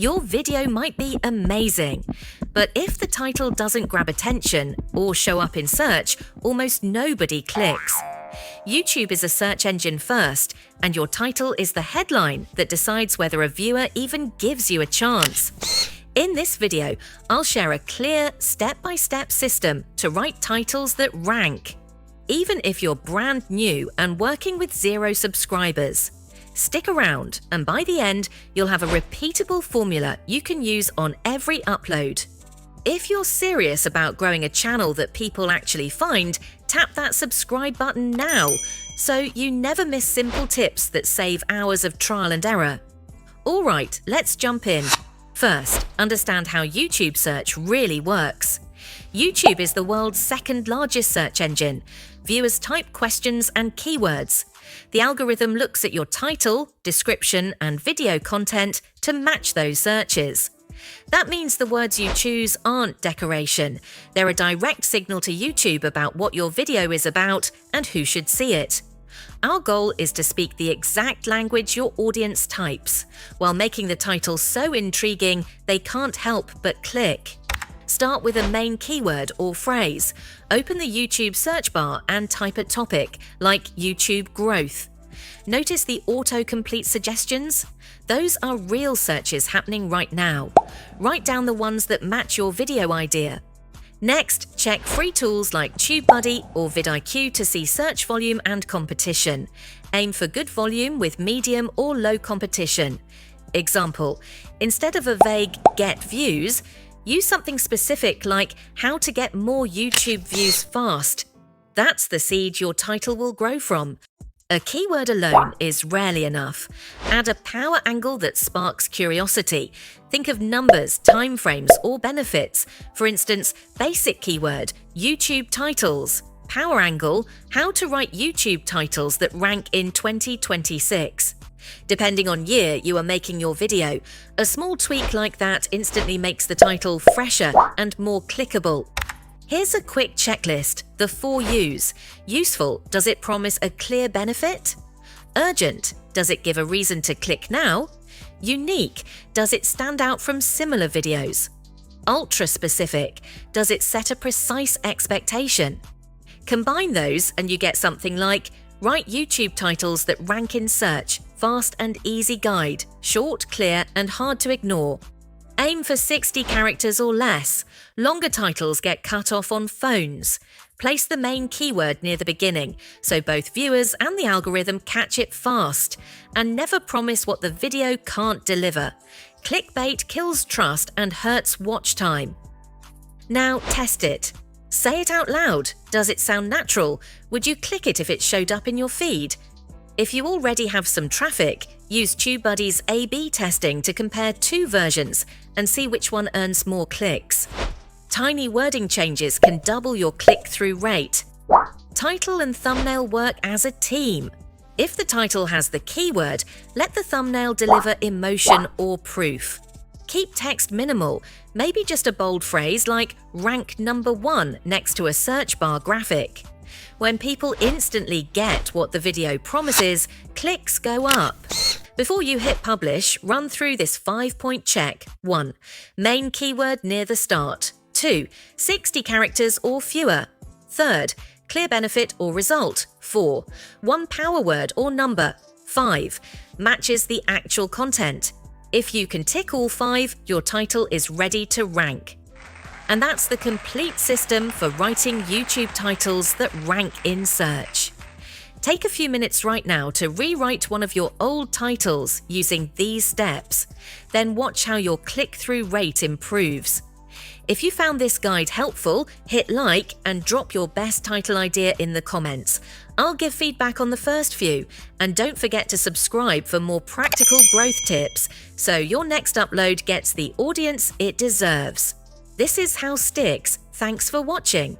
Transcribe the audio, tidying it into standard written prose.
Your video might be amazing, but if the title doesn't grab attention or show up in search, almost nobody clicks. YouTube is a search engine first, and your title is the headline that decides whether a viewer even gives you a chance. In this video, I'll share a clear, step-by-step system to write titles that rank, even if you're brand new and working with 0 subscribers. Stick around, and by the end, you'll have a repeatable formula you can use on every upload. If you're serious about growing a channel that people actually find, tap that subscribe button now, so you never miss simple tips that save hours of trial and error. Alright, let's jump in. First, understand how YouTube search really works. YouTube is the world's second largest search engine. Viewers type questions and keywords. The algorithm looks at your title, description, and video content to match those searches. That means the words you choose aren't decoration. They're a direct signal to YouTube about what your video is about and who should see it. Our goal is to speak the exact language your audience types, while making the title so intriguing they can't help but click. Start with a main keyword or phrase. Open the YouTube search bar and type a topic, like YouTube growth. Notice the autocomplete suggestions? Those are real searches happening right now. Write down the ones that match your video idea. Next, check free tools like TubeBuddy or vidIQ to see search volume and competition. Aim for good volume with medium or low competition. Example, instead of a vague "get views," use something specific like "how to get more YouTube views fast." That's the seed your title will grow from. A keyword alone is rarely enough. Add a power angle that sparks curiosity. Think of numbers, timeframes, or benefits. For instance, basic keyword, YouTube titles. Power angle, how to write YouTube titles that rank in 2026. Depending on year you are making your video, a small tweak like that instantly makes the title fresher and more clickable. Here's a quick checklist, the 4 U's. Useful, does it promise a clear benefit? Urgent, does it give a reason to click now? Unique, does it stand out from similar videos? Ultra specific, does it set a precise expectation? Combine those and you get something like write YouTube titles that rank in search, fast and easy guide, short, clear, and hard to ignore. Aim for 60 characters or less. Longer titles get cut off on phones. Place the main keyword near the beginning, so both viewers and the algorithm catch it fast. And never promise what the video can't deliver. Clickbait kills trust and hurts watch time. Now test it. Say it out loud. Does it sound natural? Would you click it if it showed up in your feed? If you already have some traffic, use TubeBuddy's A/B testing to compare 2 versions and see which one earns more clicks. Tiny wording changes can double your click-through rate. Title and thumbnail work as a team. If the title has the keyword, let the thumbnail deliver emotion or proof. Keep text minimal, maybe just a bold phrase like "rank number 1" next to a search bar graphic. When people instantly get what the video promises, clicks go up. Before you hit publish, run through this 5-point check. 1. Main keyword near the start. 2. 60 characters or fewer. 3. Clear benefit or result. 4. 1 power word or number. 5. Matches the actual content. If you can tick all 5, your title is ready to rank. And that's the complete system for writing YouTube titles that rank in search. Take a few minutes right now to rewrite one of your old titles using these steps. Then watch how your click-through rate improves. If you found this guide helpful, hit like and drop your best title idea in the comments. I'll give feedback on the first few, and don't forget to subscribe for more practical growth tips so your next upload gets the audience it deserves. This is How Sticks. Thanks for watching.